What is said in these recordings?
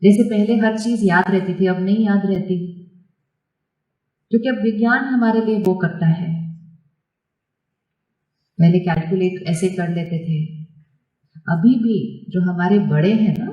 जैसे पहले हर चीज याद रहती थी, अब नहीं याद रहती, क्योंकि अब विज्ञान हमारे लिए वो करता है। पहले कैलकुलेट ऐसे कर लेते थे। अभी भी जो हमारे बड़े हैं ना,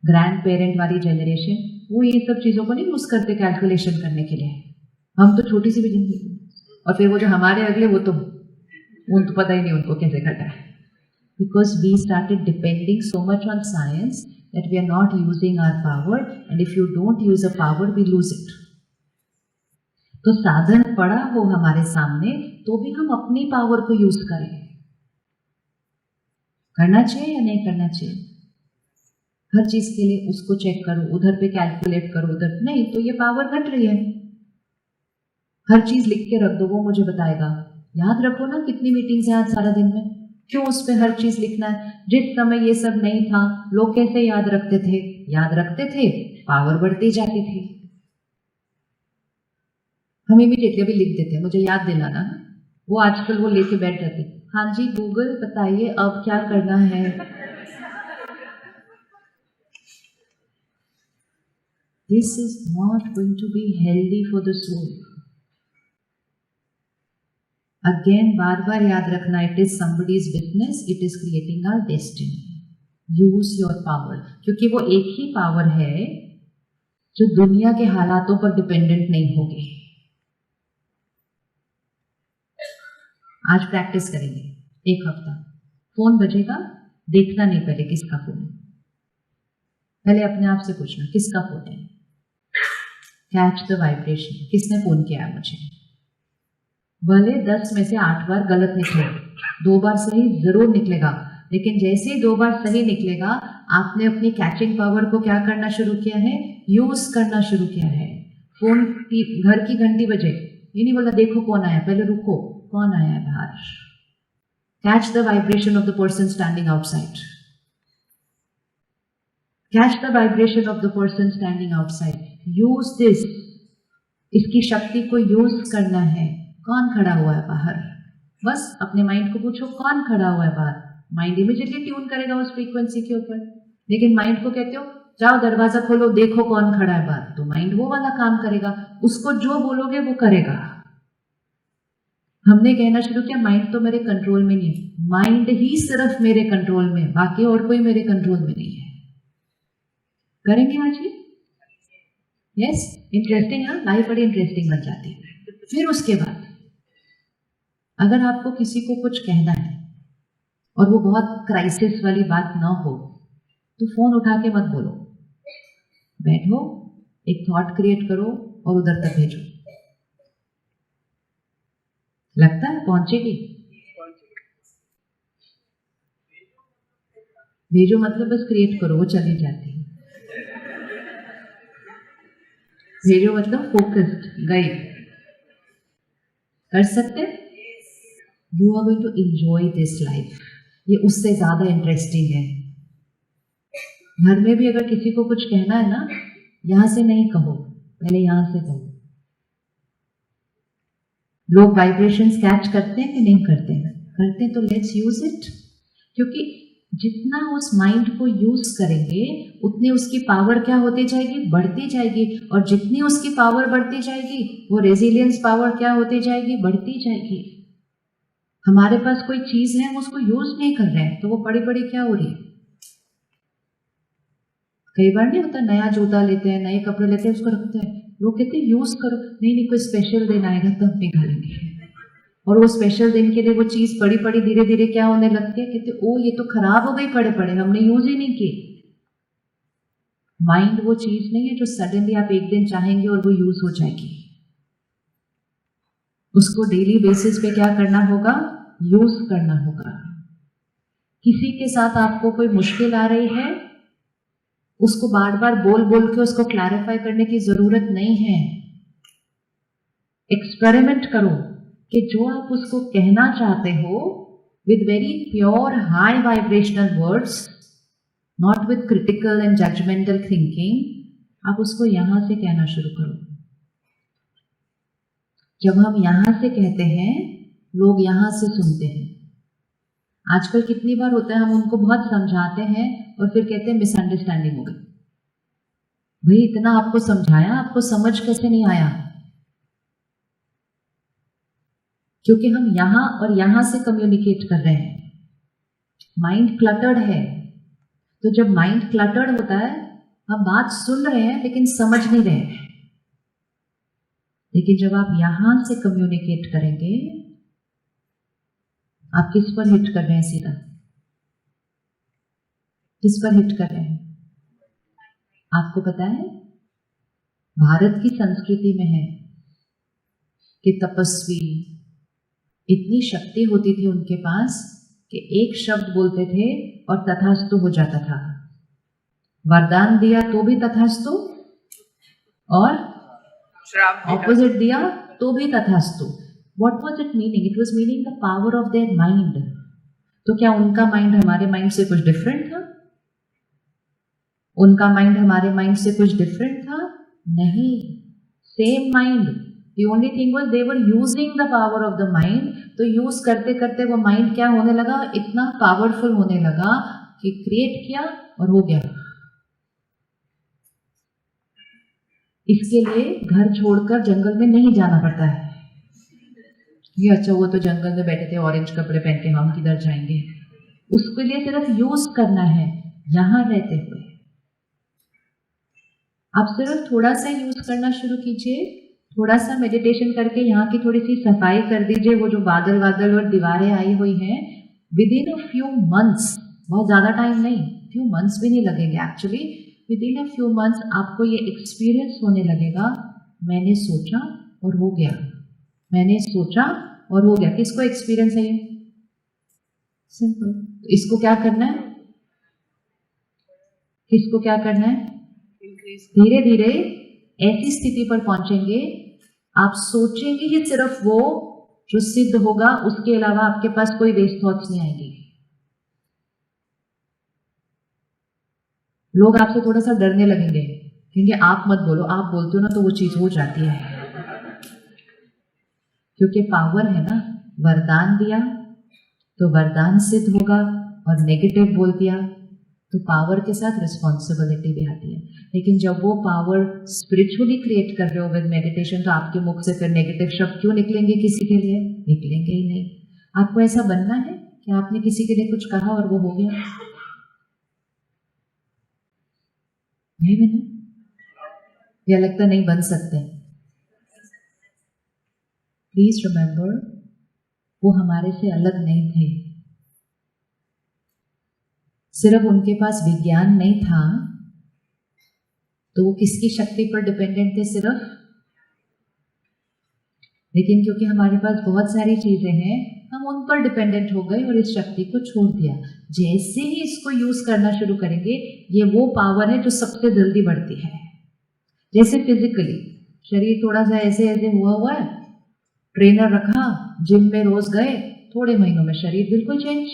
ग्रैंड पेरेंट वाली जनरेशन, वो ये सब चीजों को नहीं यूज करते कैलकुलेशन करने के लिए। हम तो छोटी सी भी जिंदगी, और फिर वो जो हमारे अगले, वो तो पता ही नहीं उनको कैसे करता है। Because we started depending so much on science that we are not using our power, and if you don't use a power, we lose it. तो साधन पड़ा हो हमारे सामने तो भी हम अपनी पावर को यूज करें। करना चाहिए या नहीं करना चाहिए? हर चीज के लिए उसको चेक करो, उधर पे कैलकुलेट करो, उधर नहीं, तो ये पावर घट रही है। हर चीज लिख के रख दो, वो मुझे बताएगा। याद रखो ना, कितनी मीटिंग्स हैं आज सारा दिन में, क्यों उस पर हर चीज लिखना है? जिस समय ये सब नहीं था, लोग कैसे याद रखते थे? याद रखते थे, पावर बढ़ती जाती थी। हम इमीडिएटली अभी लिख देते हैं, मुझे याद दिलाना। वो आजकल वो लेके बैठ जाते, हाँ जी गूगल बताइए अब क्या करना है। This is not going to be healthy for the soul. Again बार बार याद रखना, it is somebody's business, it is creating our destiny. Use your power, क्योंकि वो एक ही पावर है जो दुनिया के हालातों पर डिपेंडेंट नहीं होगी। आज प्रैक्टिस करेंगे 1 हफ्ता। फोन बजेगा, देखना नहीं पहले किसका फोन है, पहले अपने आप से पूछना किसका फोन है। कैच द वाइब्रेशन, किसने फोन किया है मुझे। भले 10 में से 8 बार गलत निकले, 2 बार सही जरूर निकलेगा, लेकिन जैसे ही 2 बार सही निकलेगा, आपने अपनी कैचिंग पावर को क्या करना शुरू किया है? यूज करना शुरू किया है। फोन की घर की घंटी बजे, ये नहीं बोला देखो कौन आया, पहले रुको, कौन आया है बाहर। Catch the vibration of the person standing outside. Catch the vibration of the person standing outside. Use this, इसकी शक्ति को यूज करना है। कौन खड़ा हुआ है बाहर? बस अपने माइंड को पूछो कौन खड़ा हुआ है बाहर। माइंड इमीडिएटली ट्यून करेगा उस फ्रीक्वेंसी के ऊपर। लेकिन माइंड को कहते हो जाओ दरवाजा खोलो देखो कौन खड़ा है बाहर, तो माइंड वो वाला काम करेगा, उसको जो बोलोगे वो करेगा। हमने कहना शुरू किया माइंड तो मेरे कंट्रोल में नहीं है, माइंड ही सिर्फ मेरे कंट्रोल में, बाकी और कोई मेरे कंट्रोल में नहीं है। करेंगे आज ही? यस, इंटरेस्टिंग है, लाइफ बड़ी इंटरेस्टिंग बन जाती है। फिर उसके बाद अगर आपको किसी को कुछ कहना है और वो बहुत क्राइसिस वाली बात ना हो, तो फोन उठा के मत बोलो, बैठो, एक थॉट क्रिएट करो और उधर तक भेजो। लगता है पहुंचेगी? भेजो मतलब बस क्रिएट करो, वो चली जाती है। भेजो मतलब फोकस्ड, गई। कर सकते? You are going to enjoy this life. ये उससे ज्यादा इंटरेस्टिंग है। घर में भी अगर किसी को कुछ कहना है ना, यहां से नहीं कहो, पहले यहां से कहो। लोग वाइब्रेशंस कैच करते हैं कि नहीं करते हैं? करते हैं, तो लेट्स यूज इट। क्योंकि जितना उस माइंड को यूज करेंगे उतनी उसकी पावर क्या होती जाएगी? बढ़ती जाएगी। और जितनी उसकी पावर बढ़ती जाएगी, वो रेजिलियंस पावर क्या होती जाएगी? बढ़ती जाएगी। हमारे पास कोई चीज है, हम उसको यूज नहीं कर रहे हैं, तो वो बड़ी बड़ी क्या हो रही है? कई बार नहीं होता, नया जूता लेते हैं, नए कपड़े लेते हैं, उसको रखते हैं, लोग कहते हैं यूज करो। नहीं, कोई स्पेशल दिन आएगा तब निकालेंगे। और वो स्पेशल दिन के लिए वो चीज पड़ी पड़ी धीरे धीरे क्या होने लगती है? कहते ओ ये तो खराब हो गई पड़े पड़े, हमने यूज ही नहीं की। माइंड वो चीज नहीं है जो सडनली आप एक दिन चाहेंगे और वो यूज हो जाएगी। उसको डेली बेसिस पे क्या करना होगा? यूज करना होगा। किसी के साथ आपको कोई मुश्किल आ रही है, उसको बार बार बोल बोल के उसको क्लैरिफाई करने की जरूरत नहीं है। एक्सपेरिमेंट करो कि जो आप उसको कहना चाहते हो, with very pure high vibrational words, not with critical and judgmental thinking, आप उसको यहां से कहना शुरू करो। जब हम यहां से कहते हैं, लोग यहां से सुनते हैं। आजकल कितनी बार होता है हम उनको बहुत समझाते हैं और फिर कहते हैं मिसअंडरस्टैंडिंग हो गई। भाई इतना आपको समझाया, आपको समझ कैसे नहीं आया? क्योंकि हम यहां और यहां से कम्युनिकेट कर रहे हैं। माइंड क्लटर्ड है, तो जब माइंड क्लटर्ड होता है, हम बात सुन रहे हैं लेकिन समझ नहीं रहे हैं। लेकिन जब आप यहां से कम्युनिकेट करेंगे, आप किस पर हिट कर रहे हैं? सीधा किस पर हिट कर रहे हैं? आपको पता है भारत की संस्कृति में है कि तपस्वी, इतनी शक्ति होती थी उनके पास कि एक शब्द बोलते थे और तथास्तु हो जाता था। वरदान दिया तो भी तथास्तु, और ऑपोजिट दिया तो भी तथास्तु। What was it meaning? It was meaning the power of their mind. तो क्या उनका माइंड हमारे माइंड से कुछ डिफरेंट था? उनका माइंड हमारे माइंड से कुछ डिफरेंट था? नहीं, same mind. The only thing was they were using the power of the mind. तो यूज करते करते वो माइंड क्या होने लगा? इतना पावरफुल होने लगा कि क्रिएट किया और हो गया। इसके लिए घर छोड़कर जंगल में नहीं जाना पड़ता है। ये अच्छा, वो तो जंगल में बैठे थे ऑरेंज कपड़े पहन के, हम किधर जाएंगे? उसके लिए सिर्फ यूज करना है यहां रहते हुए। आप सिर्फ थोड़ा सा यूज करना शुरू कीजिए, थोड़ा सा मेडिटेशन करके यहाँ की थोड़ी सी सफाई कर दीजिए। वो जो बादल बादल और दीवारें आई हुई हैं, with in a few months, बहुत ज्यादा टाइम नहीं, फ्यू मंथ्स भी नहीं लगेंगे actually, with in a few months आपको ये एक्सपीरियंस होने लगेगा, मैंने सोचा और हो गया, मैंने सोचा और हो गया। किसको एक्सपीरियंस है ये? सिंपल। तो इसको क्या करना है? किसको क्या करना है? धीरे धीरे ऐसी स्थिति पर पहुंचेंगे, आप सोचेंगे ही सिर्फ वो जो सिद्ध होगा, उसके अलावा आपके पास कोई वेस्ट थॉट्स नहीं आएंगे। लोग आपसे थोड़ा सा डरने लगेंगे, क्योंकि आप मत बोलो, आप बोलते हो ना तो वो चीज हो जाती है। क्योंकि पावर है ना, वरदान दिया तो वरदान सिद्ध होगा, और नेगेटिव बोल दिया तो पावर के साथ रिस्पॉन्सिबिलिटी भी आती है। लेकिन जब वो पावर स्पिरिचुअली क्रिएट कर रहे हो विद मेडिटेशन, तो आपके मुख से फिर नेगेटिव शब्द क्यों निकलेंगे? किसी के लिए निकलेंगे ही नहीं। आपको ऐसा बनना है कि आपने किसी के लिए कुछ कहा और वो हो गया? नहीं बना? या लगता नहीं बन सकते? प्लीज रिमेंबर, वो हमारे से अलग नहीं थे। सिर्फ उनके पास विज्ञान नहीं था, तो वो किसकी शक्ति पर डिपेंडेंट थे? सिर्फ। लेकिन क्योंकि हमारे पास बहुत सारी चीजें हैं, हम उन पर डिपेंडेंट हो गए और इस शक्ति को छोड़ दिया। जैसे ही इसको यूज करना शुरू करेंगे, ये वो पावर है जो सबसे जल्दी बढ़ती है। जैसे फिजिकली शरीर थोड़ा सा ऐसे ऐसे हुआ है, ट्रेनर रखा, जिम में रोज गए, थोड़े महीनों में शरीर बिल्कुल चेंज।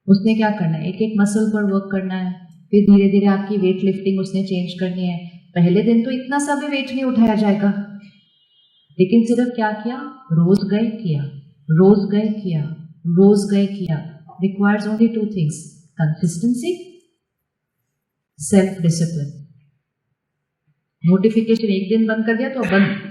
उसने क्या करना है? एक एक मसल पर वर्क करना है, फिर धीरे धीरे आपकी वेट लिफ्टिंग उसने चेंज करनी है। पहले दिन तो इतना सा भी वेट नहीं उठाया जाएगा, लेकिन सिर्फ क्या किया? रोज गए किया, रोज गए किया, रोज गए किया। Requires only 2 things, consistency, self discipline. Notification एक दिन बंद कर दिया तो बंद।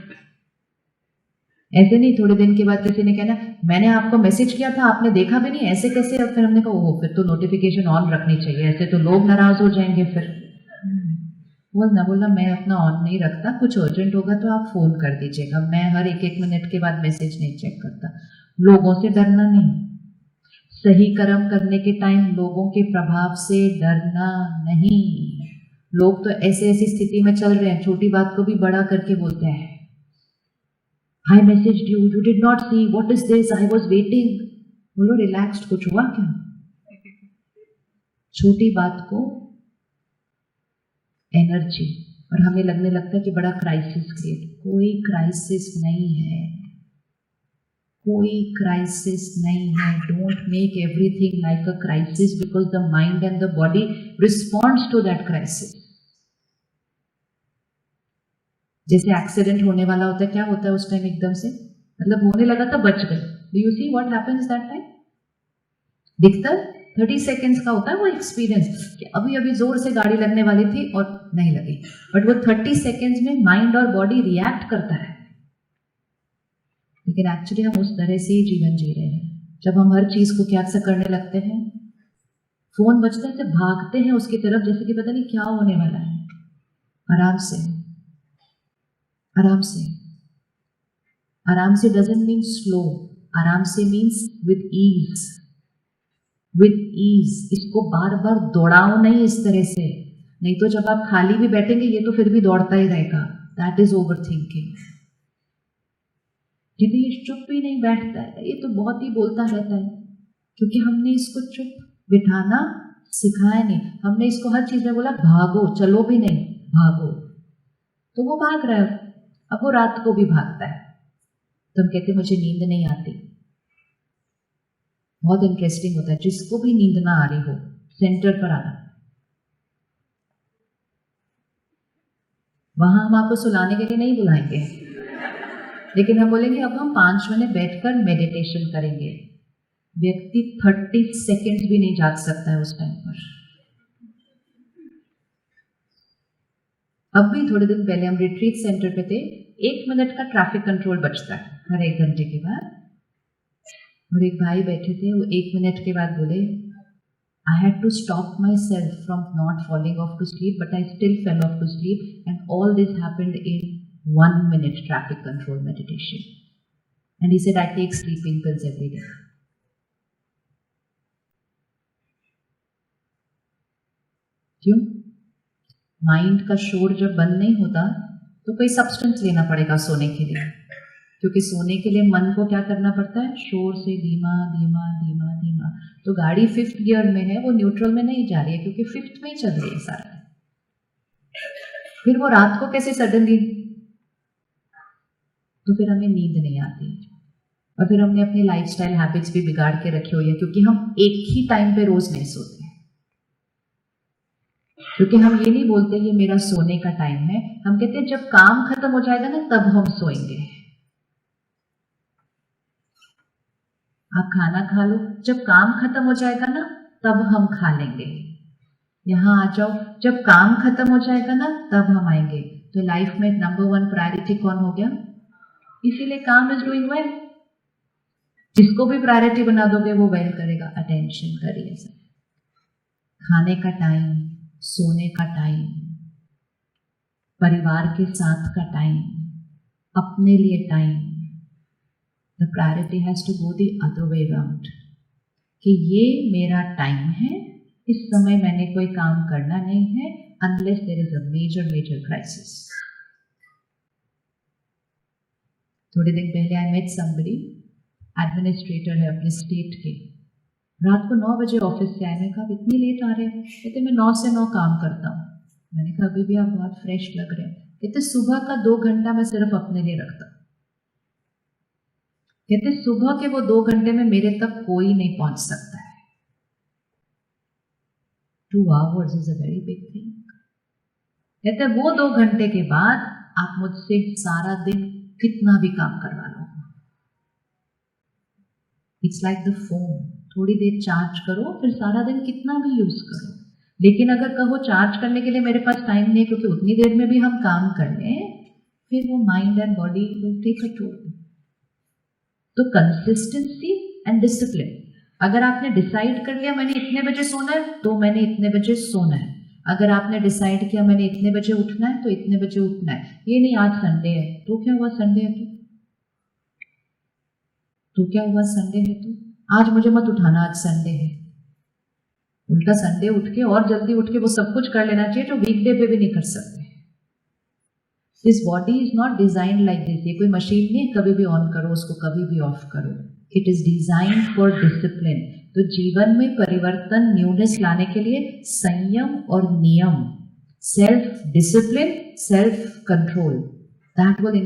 ऐसे नहीं थोड़े दिन के बाद किसी ने कहना मैंने आपको मैसेज किया था आपने देखा भी नहीं, ऐसे कैसे? और फिर हमने कहा ओह, फिर तो नोटिफिकेशन ऑन रखनी चाहिए, ऐसे तो लोग नाराज हो जाएंगे। फिर बोलना मैं अपना ऑन नहीं रखता, कुछ अर्जेंट होगा तो आप फोन कर दीजिएगा, मैं हर एक मिनट के बाद मैसेज नहीं चेक करता। लोगों से डरना नहीं, सही कर्म करने के टाइम लोगों के प्रभाव से डरना नहीं। लोग तो ऐसे ऐसी स्थिति में चल रहे हैं, छोटी बात को भी बड़ा करके बोलते हैं। I messaged you, you did not see, what is this, I was waiting। बोलो रिलैक्स्ड, कुछ हुआ क्या? छोटी बात को एनर्जी, और हमें लगने लगता है कि बड़ा क्राइसिस क्रिएट। कोई क्राइसिस नहीं है, कोई क्राइसिस नहीं है। Don't make everything like a crisis, because the mind and the body responds to that crisis. जैसे एक्सीडेंट होने वाला होता है, क्या होता है उस टाइम? एकदम से मतलब होने लगा था, बच गए। Do you see what happens that time? दिखता है 30 सेकेंड्स का होता है वो एक्सपीरियंस कि अभी अभी जोर से गाड़ी लगने वाली थी और नहीं लगी, बट वो 30 सेकेंड्स में माइंड और बॉडी रिएक्ट करता है। लेकिन एक्चुअली हम उस तरह से ही जीवन जी रहे हैं जब हम हर चीज को क्या से करने लगते हैं, फोन बजता है तो भागते हैं उसकी तरफ जैसे कि पता नहीं क्या होने वाला है। आराम से, आराम से, आराम से डजंट मीन स्लो, आराम से means with ease, with ease. इसको बार बार दौड़ाओ नहीं इस तरह से, नहीं तो जब आप खाली भी बैठेंगे ये तो फिर भी दौड़ता ही रहेगा। That is over thinking. यदि ये चुप भी नहीं बैठता है, ये तो बहुत ही बोलता रहता है, क्योंकि हमने इसको चुप बिठाना सिखाया नहीं। हमने इसको हर चीज में बोला भागो, चलो भी नहीं, भागो, तो वो भाग रहा है। अब वो रात को भी भागता है, तो हम कहते मुझे नींद नहीं आती। बहुत इंटरेस्टिंग होता है, जिसको भी नींद ना आ रही हो सेंटर पर आना। वहां हम आपको सुलाने के लिए नहीं बुलाएंगे, लेकिन हम बोलेंगे अब हम 5 मिनट बैठकर मेडिटेशन करेंगे। व्यक्ति 30 सेकेंड्स भी नहीं जाग सकता है उस टाइम पर। अब भी थोड़े दिन पहले हम रिट्रीट सेंटर पे थे, 1 मिनट का ट्रैफिक कंट्रोल बचता है हर 1 घंटे के बाद, और एक भाई बैठे थे, वो 1 मिनट के बाद बोले I had to stop myself from not falling off to sleep, but I still fell off to sleep, and all this happened in 1 minute traffic control meditation. And he said, I take sleeping pills every day. क्यों? Mind का शोर जब बंद नहीं होता तो कोई substance लेना पड़ेगा सोने के लिए, क्योंकि सोने के लिए मन को क्या करना पड़ता है, शोर से धीमा धीमा धीमा धीमा। तो गाड़ी 5th गियर में है, वो न्यूट्रल में नहीं जा रही है, क्योंकि 5th में ही चल रही है सारा। फिर वो रात को कैसे सडनली, तो फिर हमें नींद नहीं आती, और फिर हमने अपनी लाइफस्टाइल हैबिट्स भी बिगाड़ के रखी हुई है, क्योंकि हम एक ही टाइम पे रोज नहीं सोते, क्योंकि हम ये नहीं बोलते ये मेरा सोने का टाइम है, हम कहते हैं जब काम खत्म हो जाएगा ना तब हम सोएंगे। आप खाना खा लो, जब काम खत्म हो जाएगा ना तब हम खा लेंगे। यहाँ आ जाओ, जब काम खत्म हो जाएगा ना तब हम आएंगे। तो लाइफ में नंबर 1 प्रायोरिटी कौन हो गया? इसीलिए काम इज डूइंग वेल। जिसको भी प्रायोरिटी बना दोगे वो वेल करेगा। अटेंशन करिए सर। खाने का टाइम, सोने का टाइम, परिवार के साथ का टाइम, अपने लिए time. The priority has to go the other way around, कि ये मेरा टाइम है, इस समय मैंने कोई काम करना नहीं है, unless there is a major crisis. थोड़े दिन पहले आई मेट समबडी, एडमिनिस्ट्रेटर है अपने स्टेट के। रात को 9 बजे ऑफिस से आए। मैं कहा इतनी लेट आ रहे हैं? कहते मैं 9 से 9 काम करता हूँ। मैंने कहा अभी भी आप बहुत फ्रेश लग रहे हैं। कहते सुबह का 2 घंटा मैं सिर्फ अपने लिए रखता हूँ। कहते सुबह के वो 2 घंटे में मेरे तक कोई नहीं पहुंच सकता है। 2 hours is a very big thing. कहते वो 2 घंटे के बाद आप मुझसे सारा दिन कितना भी काम करवा लो। इट्स लाइक द फोन, थोड़ी देर चार्ज करो, फिर सारा दिन कितना भी यूज करो। लेकिन अगर कहो चार्ज करने के लिए मेरे पास टाइम नहीं है, क्योंकि उतनी देर में भी हम काम कर लें, फिर वो mind and body will take a toll. तो कंसिस्टेंसी एंड डिसिप्लिन। अगर आपने डिसाइड कर लिया मैंने इतने बजे सोना है, तो मैंने इतने बजे सोना है। अगर आपने डिसाइड किया मैंने इतने बजे उठना है, तो इतने बजे उठना है। ये नहीं आज संडे है तो क्या हुआ, संडे है तो क्या हुआ, संडे है तो आज मुझे मत उठाना, आज संडे है। उल्टा संडे उठ के और जल्दी उठ के वो सब कुछ कर लेना चाहिए जो वीकडे पे भी नहीं कर सकते। This body is not design like this. ये कोई मशीन नहीं, कभी भी ऑन करो उसको, कभी भी ऑफ करो। It is design for discipline. तो जीवन में परिवर्तन, न्यूनेस लाने के लिए संयम और नियम, self discipline, self control, that will